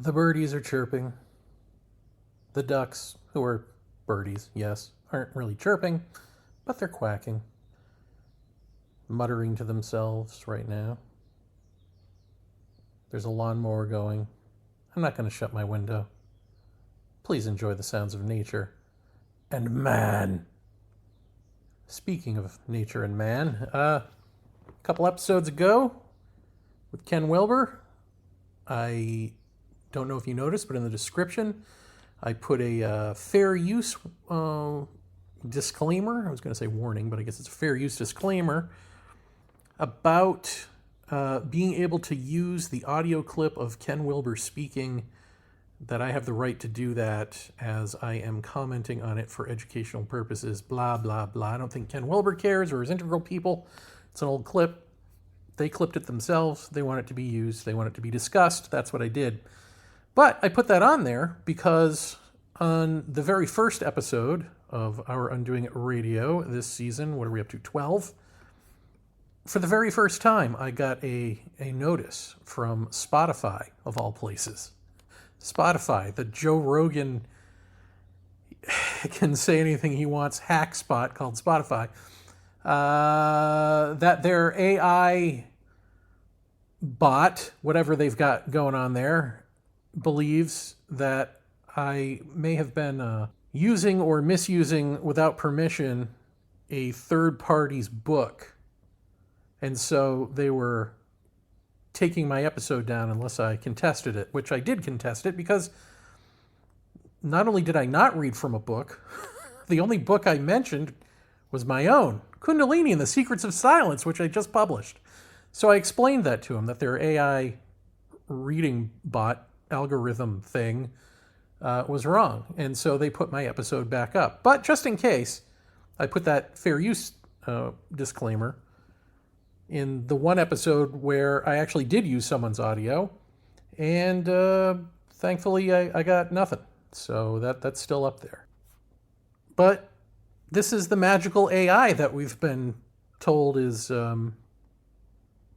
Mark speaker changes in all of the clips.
Speaker 1: The birdies are chirping. The ducks, who are birdies, yes, aren't really chirping, but they're quacking, muttering to themselves right now. There's a lawnmower going. I'm not going to shut my window. Please enjoy the sounds of nature and man. Speaking of nature and man, a couple episodes ago with Ken Wilber, I don't know if you noticed, but in the description, I put a fair use disclaimer. I was going to say warning, but I guess it's a fair use disclaimer about being able to use the audio clip of Ken Wilber speaking, that I have the right to do that as I am commenting on it for educational purposes, blah, blah, blah. I don't think Ken Wilber cares, or his integral people. It's an old clip. They clipped it themselves. They want it to be used. They want it to be discussed. That's what I did. But I put that on there because on the very first episode of Our Undoing It Radio this season, what are we up to, 12? For the very first time, I got a notice from Spotify, of all places. Spotify, the Joe Rogan can say anything he wants hack spot called Spotify, that their AI bot, whatever they've got going on there, believes that I may have been using or misusing without permission a third party's book. And so they were taking my episode down unless I contested it, which I did contest it because not only did I not read from a book, the only book I mentioned was my own, Kundalini and the Secrets of Silence, which I just published. So I explained that to him, that their AI reading bot algorithm thing was wrong. And so they put my episode back up. But just in case, I put that fair use disclaimer in the one episode where I actually did use someone's audio, and thankfully I got nothing. So that's still up there. But this is the magical AI that we've been told is going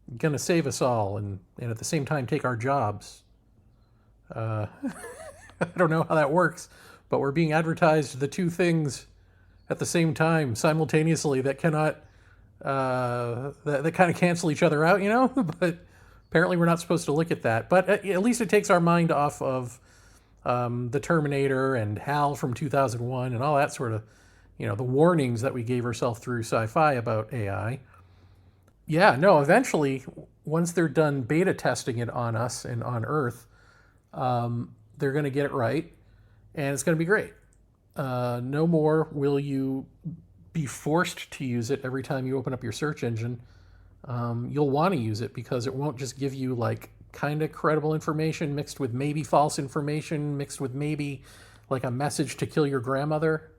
Speaker 1: to save us all and at the same time take our jobs. I don't know how that works, but we're being advertised the two things at the same time simultaneously that cannot that kind of cancel each other out, you know. But apparently we're not supposed to look at that. But at least it takes our mind off of the Terminator and HAL from 2001 and all that sort of, you know, the warnings that we gave ourselves through sci-fi about AI. Yeah, no, eventually, once they're done beta testing it on us and on Earth, they're going to get it right, and it's going to be great. No more will you be forced to use it every time you open up your search engine. You'll want to use it because it won't just give you like kind of credible information mixed with maybe false information, mixed with maybe like a message to kill your grandmother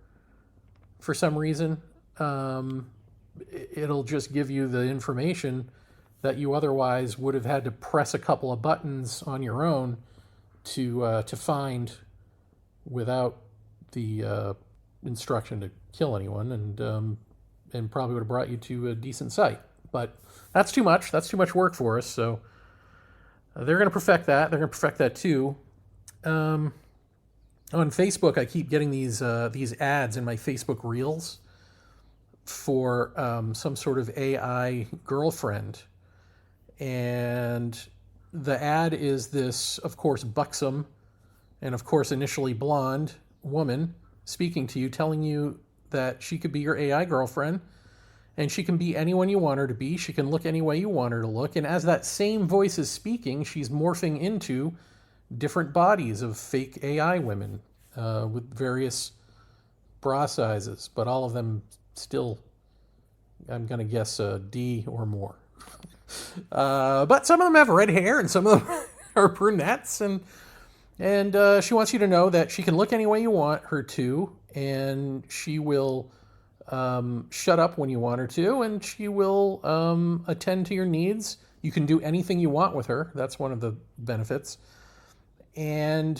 Speaker 1: for some reason. It'll just give you the information that you otherwise would have had to press a couple of buttons on your own to find without the instruction to kill anyone, and probably would have brought you to a decent site. But that's too much. That's too much work for us. So they're going to perfect that. They're going to perfect that too. On Facebook, I keep getting these ads in my Facebook Reels for some sort of AI girlfriend. And the ad is this, of course, buxom and, of course, initially blonde woman speaking to you, telling you that she could be your AI girlfriend, and she can be anyone you want her to be. She can look any way you want her to look. And as that same voice is speaking, she's morphing into different bodies of fake AI women with various bra sizes, but all of them still, I'm going to guess, D or more. But some of them have red hair, and some of them are brunettes, and she wants you to know that she can look any way you want her to, and she will shut up when you want her to, and she will attend to your needs. You can do anything you want with her. That's one of the benefits. And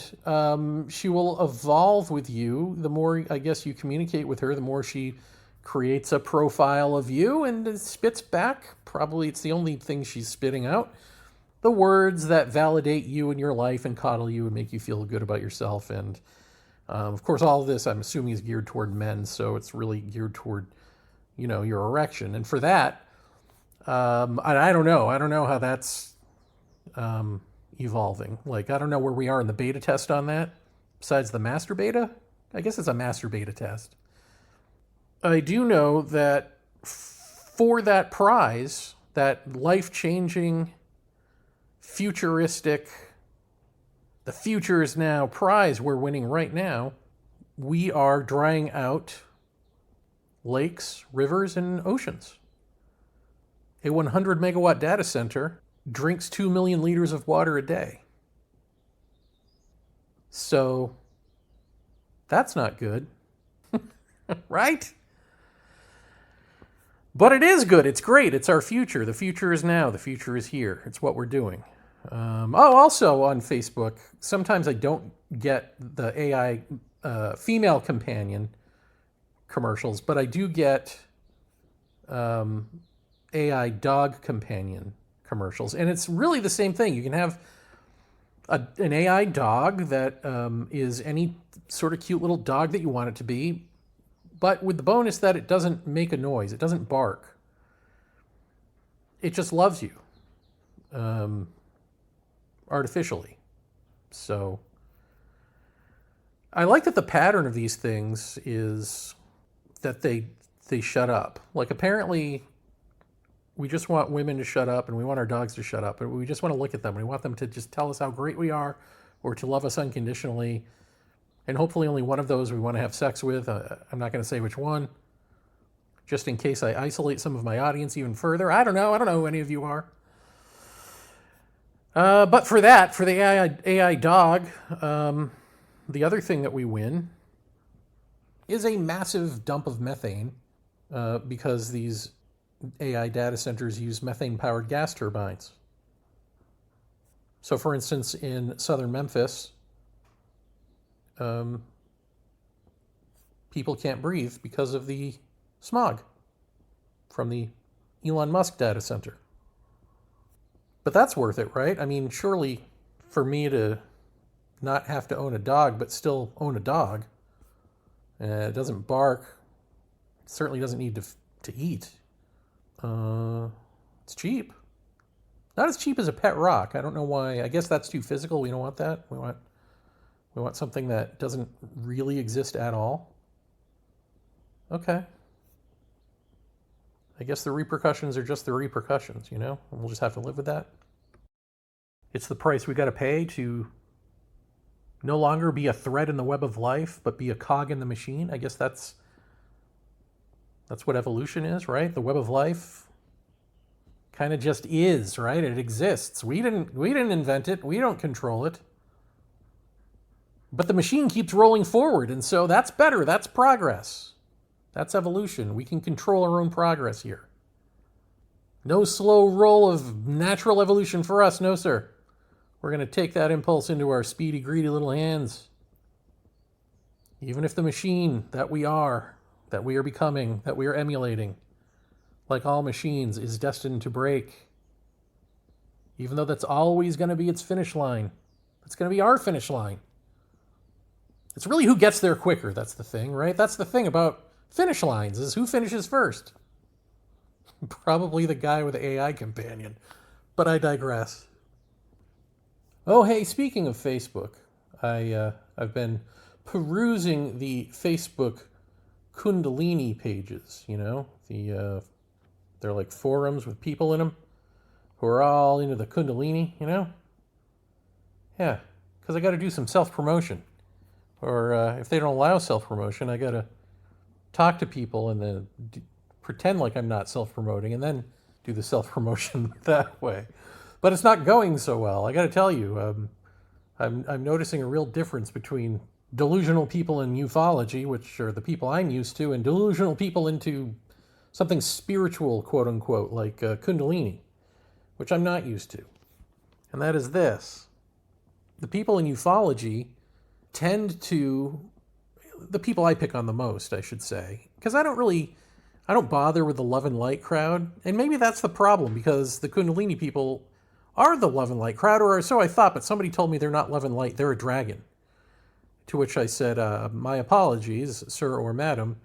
Speaker 1: she will evolve with you. The more, I guess, you communicate with her, the more she creates a profile of you and spits back. Probably it's the only thing she's spitting out. the words that validate you in your life and coddle you and make you feel good about yourself. And of course, all of this, I'm assuming, is geared toward men, so it's really geared toward, your erection. And for that, I don't know. I don't know how that's evolving. Like, I don't know where we are in the beta test on that, besides the master beta. I guess it's a master beta test. I do know that for that prize, that life-changing, futuristic, the future is now prize we're winning right now, we are drying out lakes, rivers, and oceans. A 100 megawatt data center drinks 2 million liters of water a day. So that's not good, right? But it is good. It's great. It's our future. The future is now. The future is here. It's what we're doing. Also on Facebook, sometimes I don't get the AI female companion commercials, but I do get AI dog companion commercials. And it's really the same thing. You can have an AI dog that is any sort of cute little dog that you want it to be, but with the bonus that it doesn't make a noise. It doesn't bark. It just loves you artificially. So I like that the pattern of these things is that they shut up. Like, apparently we just want women to shut up and we want our dogs to shut up, and we just want to look at them. We want them to just tell us how great we are or to love us unconditionally. And hopefully only one of those we want to have sex with. I'm not going to say which one, just in case I isolate some of my audience even further. I don't know who any of you are. But for the AI dog, the other thing that we win is a massive dump of methane, because these AI data centers use methane-powered gas turbines. So, for instance, in southern Memphis, people can't breathe because of the smog from the Elon Musk data center. But that's worth it, right? I mean, surely for me to not have to own a dog, but still own a dog, it doesn't bark, it certainly doesn't need to eat. It's cheap. Not as cheap as a pet rock. I don't know why. I guess that's too physical. We don't want that. We want something that doesn't really exist at all. Okay. I guess the repercussions are just the repercussions, and we'll just have to live with that. It's the price we got to pay to no longer be a thread in the web of life, but be a cog in the machine. I guess that's what evolution is, right? The web of life kind of just is, right? It exists. We didn't invent it. We don't control it. But the machine keeps rolling forward, and so that's better. That's progress. That's evolution. We can control our own progress here. No slow roll of natural evolution for us, no sir. We're going to take that impulse into our speedy, greedy little hands. Even if the machine that we are becoming, that we are emulating, like all machines, is destined to break. Even though that's always going to be its finish line. It's going to be our finish line. It's really who gets there quicker, that's the thing, right? That's the thing about finish lines, is who finishes first. Probably the guy with the AI companion. But I digress. Oh, hey, speaking of Facebook, I've been perusing the Facebook kundalini pages, they're like forums with people in them who are all into the kundalini, Yeah, because I got to do some self-promotion. Or if they don't allow self-promotion, I got to talk to people and then pretend like I'm not self-promoting and then do the self-promotion that way. But it's not going so well. I got to tell you, I'm noticing a real difference between delusional people in ufology, which are the people I'm used to, and delusional people into something spiritual, quote unquote, like kundalini, which I'm not used to. And that is this. The people in ufology tend to, the people I pick on the most, I should say, because I don't bother with the love and light crowd. And maybe that's the problem, because the kundalini people are the love and light crowd, or so I thought, but somebody told me they're not love and light, they're a dragon. To which I said, my apologies, sir or madam.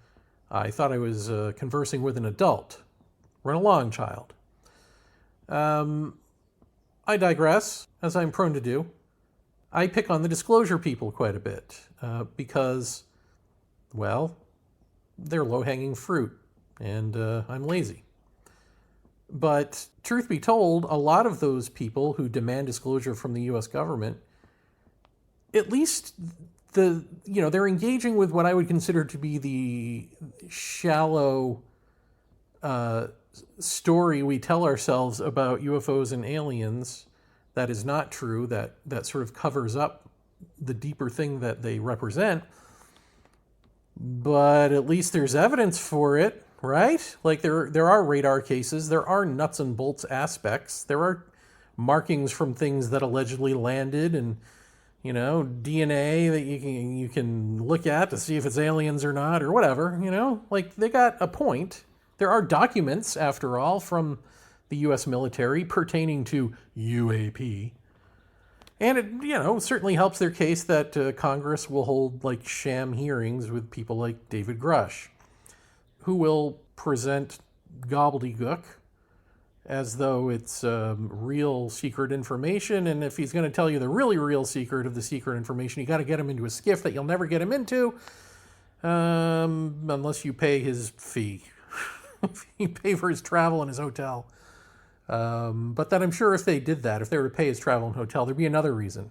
Speaker 1: I thought I was conversing with an adult. Run along, child. I digress, as I'm prone to do. I pick on the disclosure people quite a bit because, well, they're low-hanging fruit, and I'm lazy. But truth be told, a lot of those people who demand disclosure from the U.S. government, at least they're engaging with what I would consider to be the shallow story we tell ourselves about UFOs and aliens that is not true, that sort of covers up the deeper thing that they represent. But at least there's evidence for it, right? Like there are radar cases, there are nuts and bolts aspects, there are markings from things that allegedly landed, and DNA that you can look at to see if it's aliens or not, or whatever. Like they got a point. There are documents, after all, from the U.S. military pertaining to UAP. And it, certainly helps their case that Congress will hold like sham hearings with people like David Grush, who will present gobbledygook as though it's real secret information. And if he's going to tell you the really real secret of the secret information, you got to get him into a skiff that you'll never get him into unless you pay his fee. You pay for his travel and his hotel. But then I'm sure if they did that, if they were to pay his travel and hotel, there'd be another reason.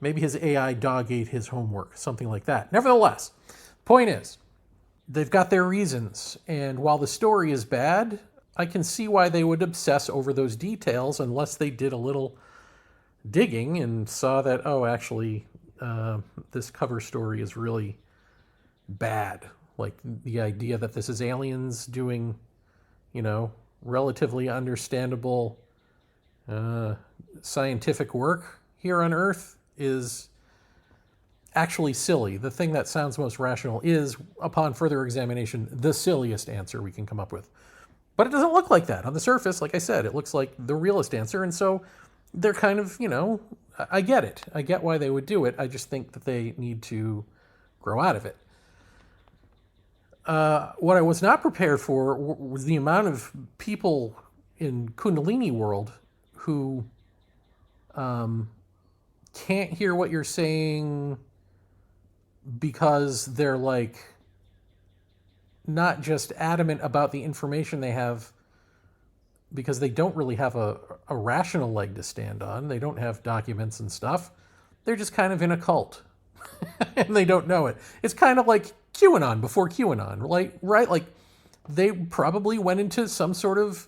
Speaker 1: Maybe his AI dog ate his homework, something like that. Nevertheless, point is, they've got their reasons. And while the story is bad, I can see why they would obsess over those details unless they did a little digging and saw that, actually, this cover story is really bad. Like the idea that this is aliens doing, relatively understandable scientific work here on Earth is actually silly. The thing that sounds most rational is, upon further examination, the silliest answer we can come up with. But it doesn't look like that. On the surface, like I said, it looks like the realest answer. And so they're kind of, I get it. I get why they would do it. I just think that they need to grow out of it. What I was not prepared for was the amount of people in Kundalini world who can't hear what you're saying because they're like not just adamant about the information they have because they don't really have a rational leg to stand on. They don't have documents and stuff. They're just kind of in a cult and they don't know it. It's kind of like QAnon before QAnon, right? Like they probably went into some sort of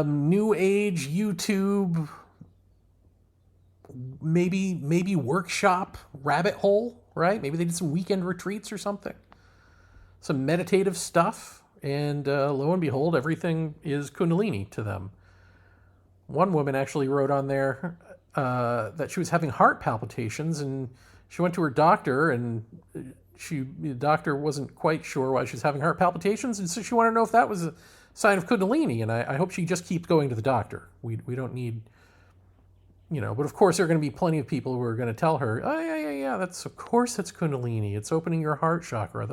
Speaker 1: new age YouTube, maybe workshop rabbit hole, right? Maybe they did some weekend retreats or something, some meditative stuff, and lo and behold, everything is Kundalini to them. One woman actually wrote on there that she was having heart palpitations, and she went to her doctor, and the doctor wasn't quite sure why she was having heart palpitations, and so she wanted to know if that was a sign of Kundalini, and I hope she just keeps going to the doctor. We don't need, but of course there are going to be plenty of people who are going to tell her, oh, yeah, of course it's Kundalini. It's opening your heart chakra.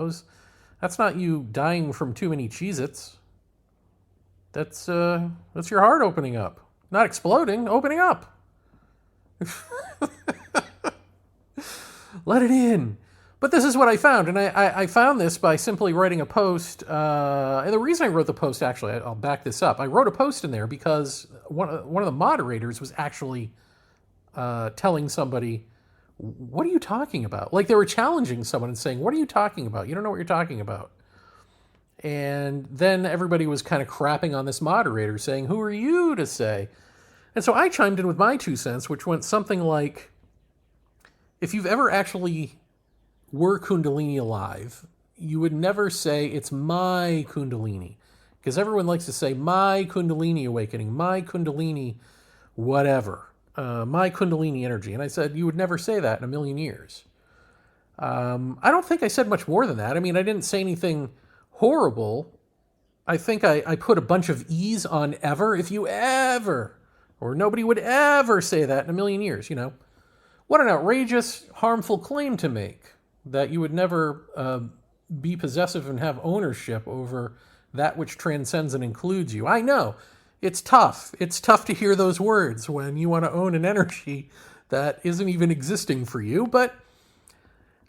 Speaker 1: That's not you dying from too many Cheez-Its. That's your heart opening up. Not exploding, opening up. Let it in. But this is what I found, and I found this by simply writing a post. And the reason I wrote the post, actually, I'll back this up. I wrote a post in there because one of the moderators was actually telling somebody, what are you talking about? Like they were challenging someone and saying, what are you talking about? You don't know what you're talking about. And then everybody was kind of crapping on this moderator, saying, who are you to say? And so I chimed in with my 2 cents, which went something like, if you've ever actually were Kundalini alive, you would never say it's my Kundalini, because everyone likes to say my Kundalini awakening, my Kundalini whatever, my Kundalini energy. And I said, you would never say that in a million years. I don't think I said much more than that. I mean, I didn't say anything horrible. I think I put a bunch of E's on ever. If you ever Or nobody would ever say that in a million years, you know. What an outrageous, harmful claim to make, that you would never be possessive and have ownership over that which transcends and includes you. I know. It's tough. It's tough to hear those words when you want to own an energy that isn't even existing for you. But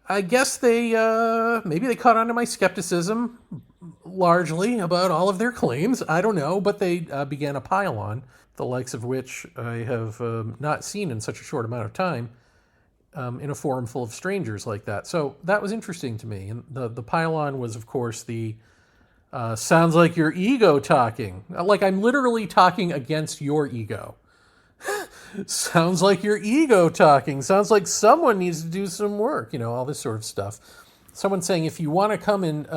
Speaker 1: I guess maybe they caught on to my skepticism largely about all of their claims. I don't know, but they began a pile on, the likes of which I have not seen in such a short amount of time in a forum full of strangers like that. So that was interesting to me. And the pile on was, of course, the sounds like your ego talking. Like I'm literally talking against your ego. Sounds like your ego talking. Sounds like someone needs to do some work. You know, all this sort of stuff. Someone saying, if you want to come in,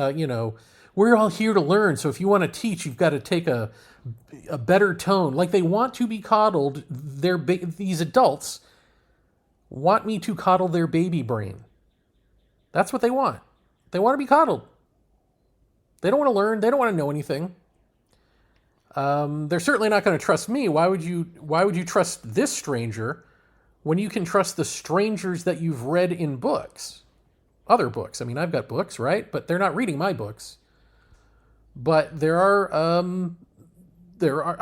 Speaker 1: we're all here to learn. So if you want to teach, you've got to take a better tone. Like they want to be coddled. These adults want me to coddle their baby brain. That's what they want. They want to be coddled. They don't want to learn. They don't want to know anything. They're certainly not going to trust me. Why would you trust this stranger when you can trust the strangers that you've read in books? Other books. I mean, I've got books, right? But they're not reading my books. But there are, I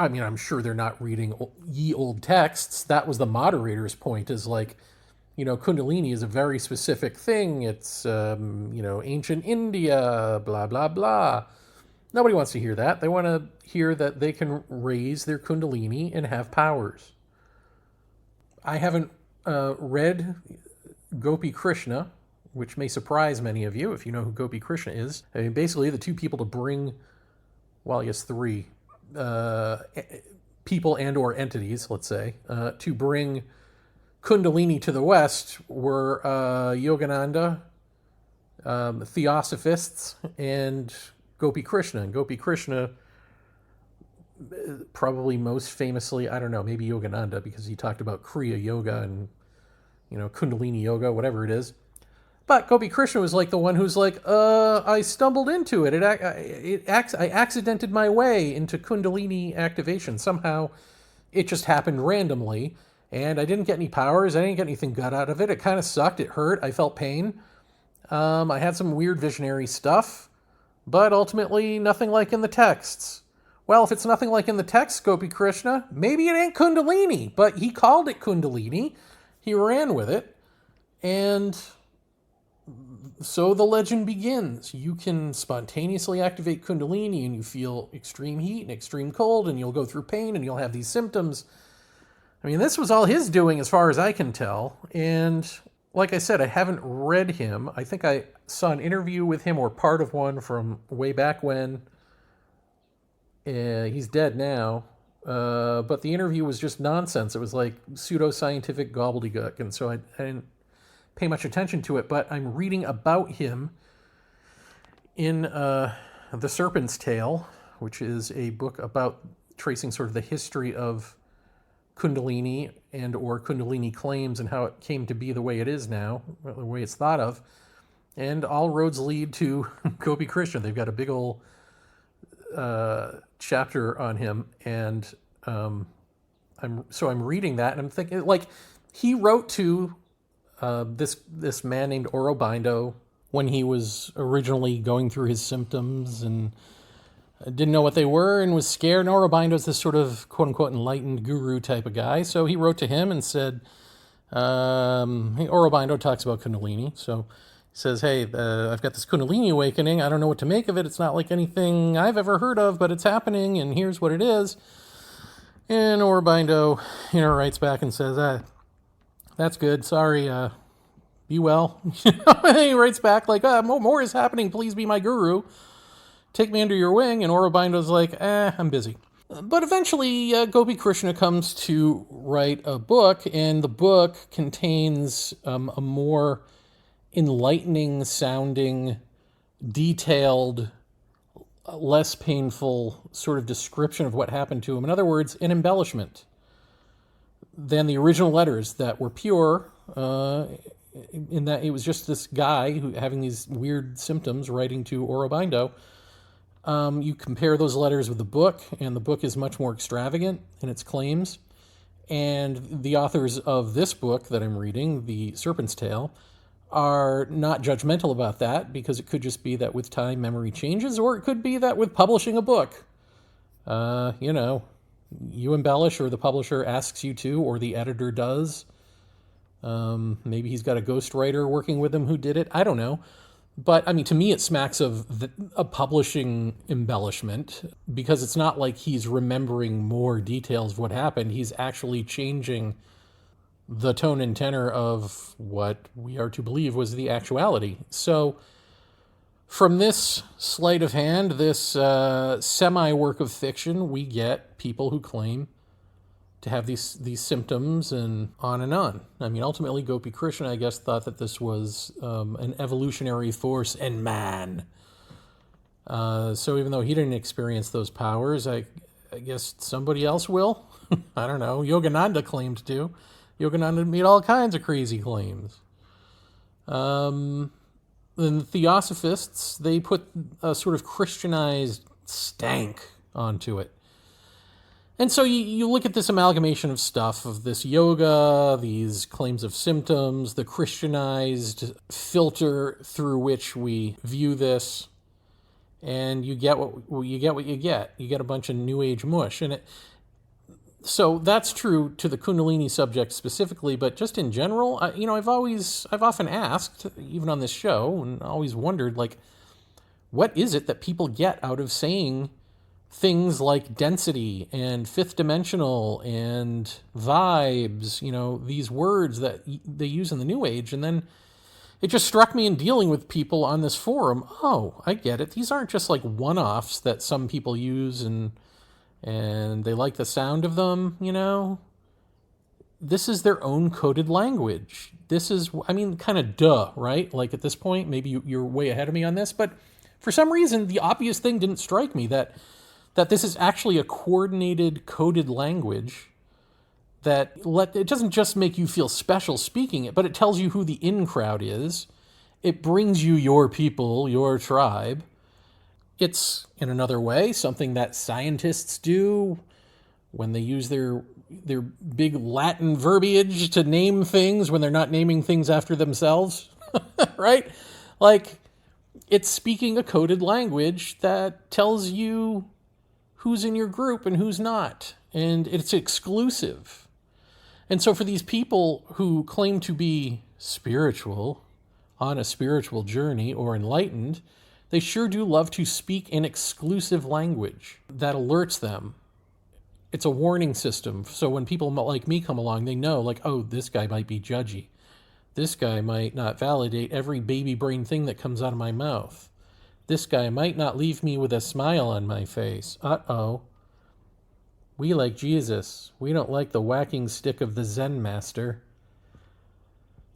Speaker 1: mean, I'm sure they're not reading ye old texts. That was the moderator's point, is like, you know, kundalini is a very specific thing. It's, ancient India, blah, blah, blah. Nobody wants to hear that. They want to hear that they can raise their kundalini and have powers. I haven't read Gopi Krishna, which may surprise many of you if you know who Gopi Krishna is. I mean, basically, the two people to bring, well, I guess three people and or entities, let's say, to bring kundalini to the West were Yogananda, Theosophists, and Gopi Krishna. And Gopi Krishna, probably most famously, I don't know, maybe Yogananda, because he talked about Kriya Yoga and, Kundalini Yoga, whatever it is. But Gopi Krishna was like the one who's like, I stumbled into it. I accidented my way into Kundalini activation. Somehow it just happened randomly. And I didn't get any powers. I didn't get anything good out of it. It kind of sucked. It hurt. I felt pain. I had some weird visionary stuff. But ultimately, nothing like in the texts. Well, if it's nothing like in the text, Gopi Krishna, maybe it ain't Kundalini. But he called it Kundalini. He ran with it. And so the legend begins. You can spontaneously activate Kundalini and you feel extreme heat and extreme cold and you'll go through pain and you'll have these symptoms. I mean, this was all his doing as far as I can tell. And like I said, I haven't read him. I think I saw an interview with him or part of one from way back when. He's dead now. But the interview was just nonsense. It was like pseudoscientific gobbledygook. And so I didn't pay much attention to it. But I'm reading about him in The Serpent's Tail, which is a book about tracing sort of the history of Kundalini and or Kundalini claims and how it came to be the way it is now, the way it's thought of. And all roads lead to Gopi Krishna. They've got a big old chapter on him. And I'm reading that and I'm thinking, like, he wrote to this man named Aurobindo when he was originally going through his symptoms and didn't know what they were and was scared. And Aurobindo's this sort of quote-unquote enlightened guru type of guy. So he wrote to him and said, Aurobindo talks about Kundalini. So he says, hey, I've got this Kundalini awakening. I don't know what to make of it. It's not like anything I've ever heard of, but it's happening, and here's what it is. And Aurobindo, writes back and says, that's good. Sorry. Be well. And he writes back like, more is happening. Please be my guru. Take me under your wing. And Aurobindo's like, I'm busy. But eventually, Gopi Krishna comes to write a book, and the book contains a more enlightening sounding, detailed, less painful sort of description of what happened to him. In other words, an embellishment than the original letters that were pure, in that it was just this guy who having these weird symptoms writing to Aurobindo. You compare those letters with the book, and the book is much more extravagant in its claims. And the authors of this book that I'm reading, The Serpent's Tale, are not judgmental about that, because it could just be that with time memory changes, or it could be that with publishing a book, you embellish, or the publisher asks you to, or the editor does. Maybe he's got a ghostwriter working with him who did it. I don't know. But, I mean, to me, it smacks of a publishing embellishment, because it's not like he's remembering more details of what happened. He's actually changing the tone and tenor of what we are to believe was the actuality. So, from this sleight of hand, this semi-work of fiction, we get people who claim to have these symptoms, and on and on. I mean, ultimately, Gopi Krishna, I guess, thought that this was an evolutionary force in man. So even though he didn't experience those powers, I guess somebody else will. I don't know. Yogananda claimed to. Yogananda made all kinds of crazy claims. And the Theosophists, they put a sort of Christianized stank onto it. And so you look at this amalgamation of stuff, of this yoga, these claims of symptoms, the Christianized filter through which we view this, and you get what you get. You get a bunch of New Age mush. So that's true to the Kundalini subject specifically, but just in general, I've often asked, even on this show, and always wondered, like, what is it that people get out of saying things like density and fifth dimensional and vibes, these words that they use in the New Age? And then it just struck me in dealing with people on this forum, oh, I get it. These aren't just like one-offs that some people use and they like the sound of them, This is their own coded language. This is, kind of duh, right? Like at this point, maybe you're way ahead of me on this, but for some reason, the obvious thing didn't strike me, that this is actually a coordinated, coded language that it doesn't just make you feel special speaking it, but it tells you who the in crowd is. It brings you your people, your tribe. It's, in another way, something that scientists do when they use their big Latin verbiage to name things when they're not naming things after themselves, right? Like, it's speaking a coded language that tells you who's in your group and who's not. And it's exclusive. And so for these people who claim to be spiritual, on a spiritual journey, or enlightened, they sure do love to speak an exclusive language that alerts them. It's a warning system. So when people like me come along, they know, like, oh, this guy might be judgy. This guy might not validate every baby brain thing that comes out of my mouth. This guy might not leave me with a smile on my face. Uh-oh. We like Jesus. We don't like the whacking stick of the Zen master.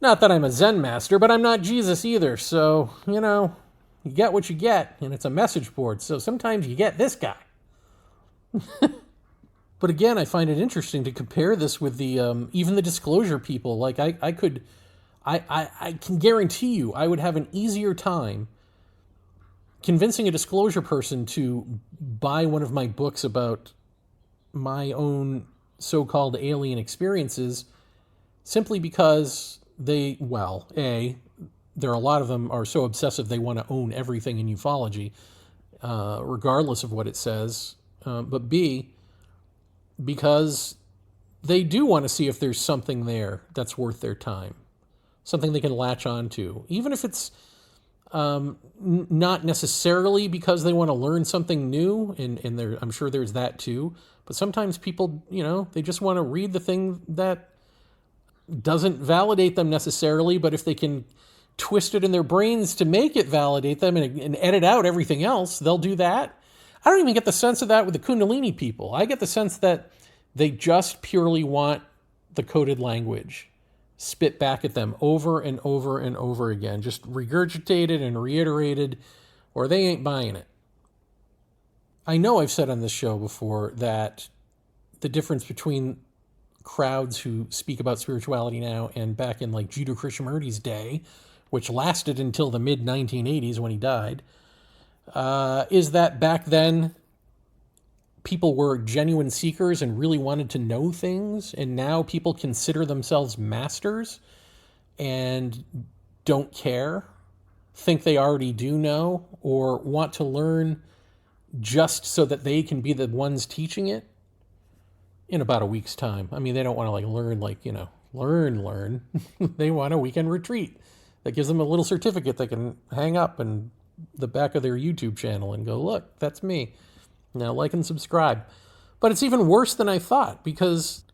Speaker 1: Not that I'm a Zen master, but I'm not Jesus either. So, you get what you get, and it's a message board. So sometimes you get this guy. But again, I find it interesting to compare this with the even the disclosure people. Like I can guarantee you I would have an easier time convincing a disclosure person to buy one of my books about my own so-called alien experiences, simply because there are a lot of them are so obsessive they want to own everything in ufology, regardless of what it says. But B, because they do want to see if there's something there that's worth their time, something they can latch onto, even if it's not necessarily because they want to learn something new, and I'm sure there's that too, but sometimes people, they just want to read the thing that doesn't validate them necessarily, but if they can twist it in their brains to make it validate them and edit out everything else, they'll do that. I don't even get the sense of that with the Kundalini people. I get the sense that they just purely want the coded language spit back at them over and over and over again, just regurgitated and reiterated, or they ain't buying it. I know I've said on this show before that the difference between crowds who speak about spirituality now and back in like Jiddu Krishnamurti's day, which lasted until the mid-1980s when he died, is that back then people were genuine seekers and really wanted to know things, and now people consider themselves masters and don't care, think they already do know, or want to learn just so that they can be the ones teaching it in about a week's time. I mean, they don't want to learn. They want a weekend retreat that gives them a little certificate they can hang up in the back of their YouTube channel and go, look, that's me. Now like and subscribe. But it's even worse than I thought, because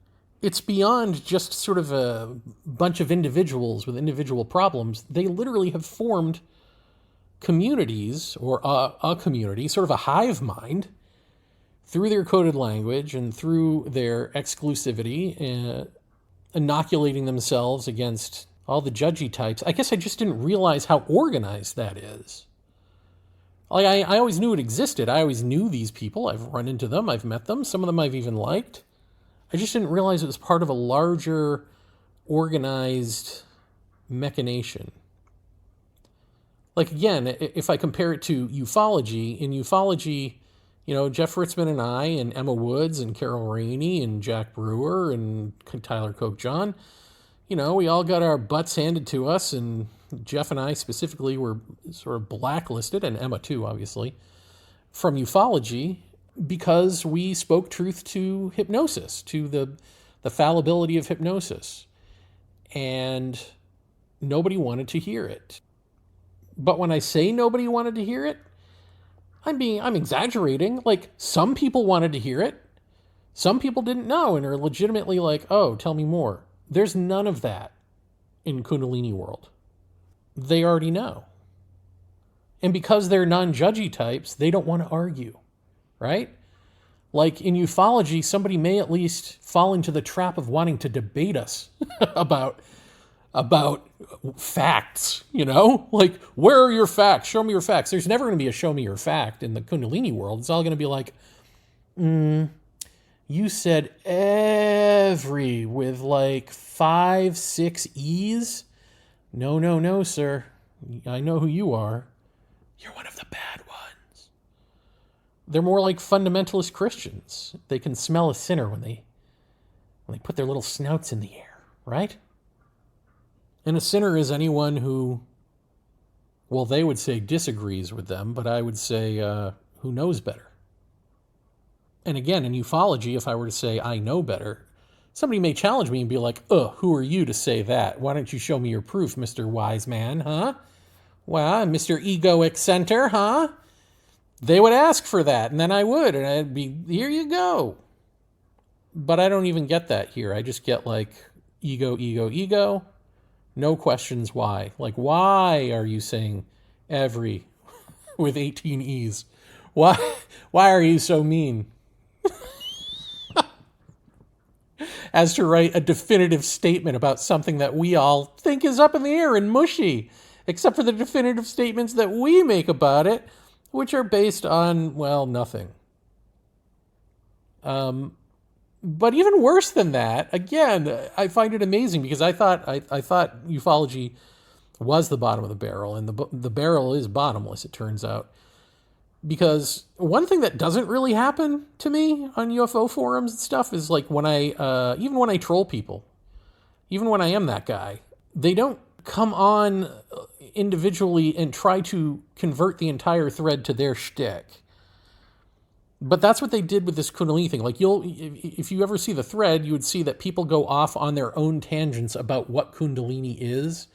Speaker 1: it's beyond just sort of a bunch of individuals with individual problems. They literally have formed communities, or a community, sort of a hive mind, through their coded language and through their exclusivity, inoculating themselves against all the judgy types. I guess I just didn't realize how organized that is. Like, I always knew it existed. I always knew these people. I've run into them. I've met them. Some of them I've even liked. I just didn't realize it was part of a larger, organized machination. Like, again, if I compare it to ufology, in ufology, Jeff Ritzmann and I and Emma Woods and Carol Rainey and Jack Brewer and Tyler Koch John, we all got our butts handed to us, and Jeff and I specifically were sort of blacklisted, and Emma too, obviously, from ufology because we spoke truth to hypnosis, to the fallibility of hypnosis. And nobody wanted to hear it. But when I say nobody wanted to hear it, I'm exaggerating. Like, some people wanted to hear it. Some people didn't know and are legitimately like, oh, tell me more. There's none of that in Kundalini world. They already know. And because they're non-judgy types, they don't want to argue, right? Like in ufology, somebody may at least fall into the trap of wanting to debate us about facts, Like, where are your facts? Show me your facts. There's never going to be a show me your fact in the Kundalini world. It's all going to be like, you said every with like 5, 6 E's. No, sir. I know who you are. You're one of the bad ones. They're more like fundamentalist Christians. They can smell a sinner when they put their little snouts in the air, right? And a sinner is anyone who, well, they would say disagrees with them, but I would say who knows better. And again, in ufology, if I were to say I know better, somebody may challenge me and be like, who are you to say that? Why don't you show me your proof, Mr. Wise Man, huh? Well, Mr. Egoic Center, huh? They would ask for that, and then I would, and I'd be, here you go. But I don't even get that here. I just get like ego. No questions why. Like, why are you saying every with 18 E's? Why are you so mean? As to write a definitive statement about something that we all think is up in the air and mushy, except for the definitive statements that we make about it, which are based on, well, nothing. But even worse than that, again, I find it amazing because I thought ufology was the bottom of the barrel, and the barrel is bottomless, it turns out. Because one thing that doesn't really happen to me on UFO forums and stuff is like when even when I troll people, even when I am that guy, they don't come on individually and try to convert the entire thread to their shtick. But that's what they did with this Kundalini thing. Like, if you ever see the thread, you would see that people go off on their own tangents about what Kundalini is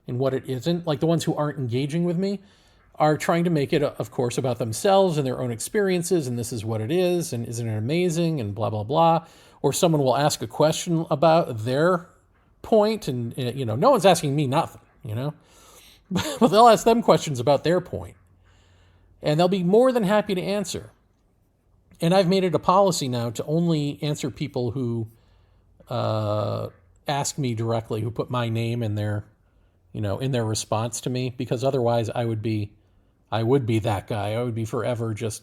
Speaker 1: and what it isn't. Like, the ones who aren't engaging with me are trying to make it, of course, about themselves and their own experiences, and this is what it is, and isn't it amazing, and blah, blah, blah. Or someone will ask a question about their point, and no one's asking me nothing, But they'll ask them questions about their point. And they'll be more than happy to answer. And I've made it a policy now to only answer people who ask me directly, who put my name in their response to me, because otherwise I would be that guy. I would be forever just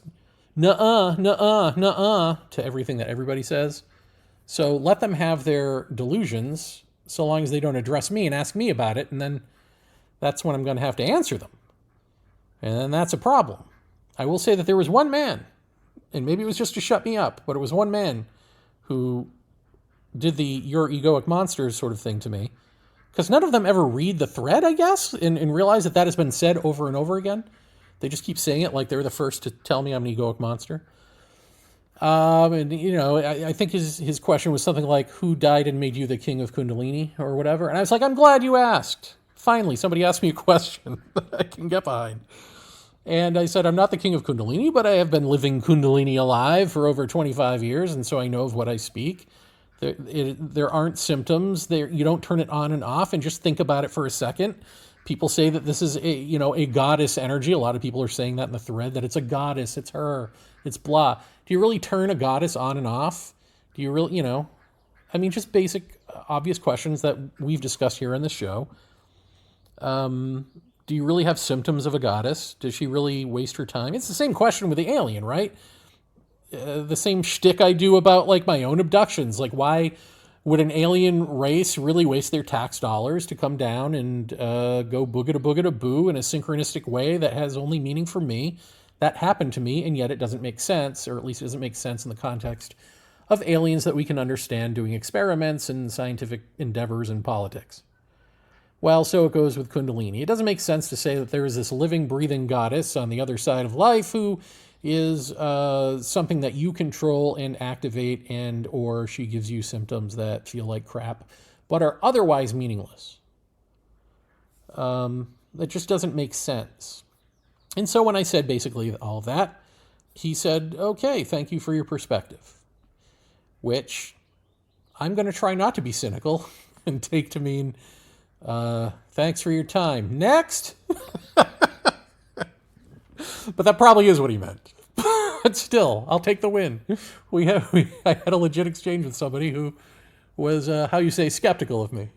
Speaker 1: nuh-uh to everything that everybody says. So let them have their delusions, so long as they don't address me and ask me about it, and then that's when I'm going to have to answer them. And then that's a problem. I will say that there was one man And maybe it was just to shut me up, but it was one man who did the "you're egoic monsters" sort of thing to me. Because none of them ever read the thread, I guess, and realize that has been said over and over again. They just keep saying it like they're the first to tell me I'm an egoic monster. And, I think his question was something like, who died and made you the king of kundalini or whatever? And I was like, I'm glad you asked. Finally, somebody asked me a question that I can get behind. And I said, I'm not the king of kundalini, but I have been living kundalini alive for over 25 years, and so I know of what I speak. There aren't symptoms. You don't turn it on and off and just think about it for a second. People say that this is a goddess energy. A lot of people are saying that in the thread, that it's a goddess, it's her, it's blah. Do you really turn a goddess on and off? Do you really, just basic, obvious questions that we've discussed here on this show. Do you really have symptoms of a goddess? Does she really waste her time? It's the same question with the alien, right? The same shtick I do about like my own abductions. Like, why would an alien race really waste their tax dollars to come down and go boogada-boogada-boo in a synchronistic way that has only meaning for me? That happened to me, and yet it doesn't make sense, or at least it doesn't make sense in the context of aliens that we can understand doing experiments and scientific endeavors and politics. Well, so it goes with Kundalini. It doesn't make sense to say that there is this living, breathing goddess on the other side of life who is something that you control and activate, and or she gives you symptoms that feel like crap but are otherwise meaningless. It just doesn't make sense. And so when I said basically all of that, he said, okay, thank you for your perspective, which I'm going to try not to be cynical and take to mean, thanks for your time. Next! But that probably is what he meant. But still, I'll take the win. I had a legit exchange with somebody who was, skeptical of me.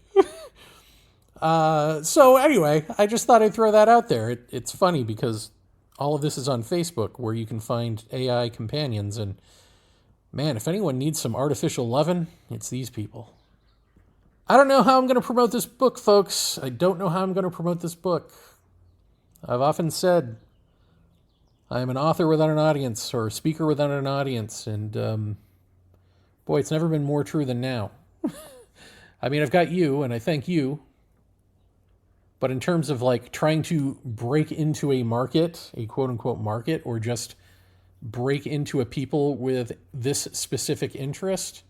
Speaker 1: So anyway, I just thought I'd throw that out there. It's funny because all of this is on Facebook, where you can find AI companions. And man, if anyone needs some artificial lovin', it's these people. I don't know how I'm going to promote this book, folks. I don't know how I'm going to promote this book. I've often said I am an author without an audience, or a speaker without an audience. And boy, it's never been more true than now. I mean, I've got you, and I thank you. But in terms of like trying to break into a market, a quote unquote market, or just break into a people with this specific interest,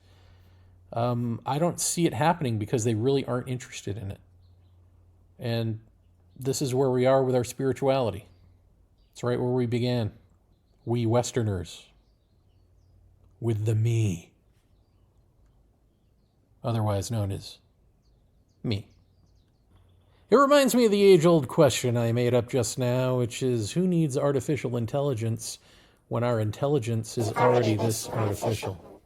Speaker 1: I don't see it happening because they really aren't interested in it. And this is where we are with our spirituality. It's right where we began. We Westerners. With the me. Otherwise known as me. It reminds me of the age-old question I made up just now, which is, who needs artificial intelligence when our intelligence is already this artificial?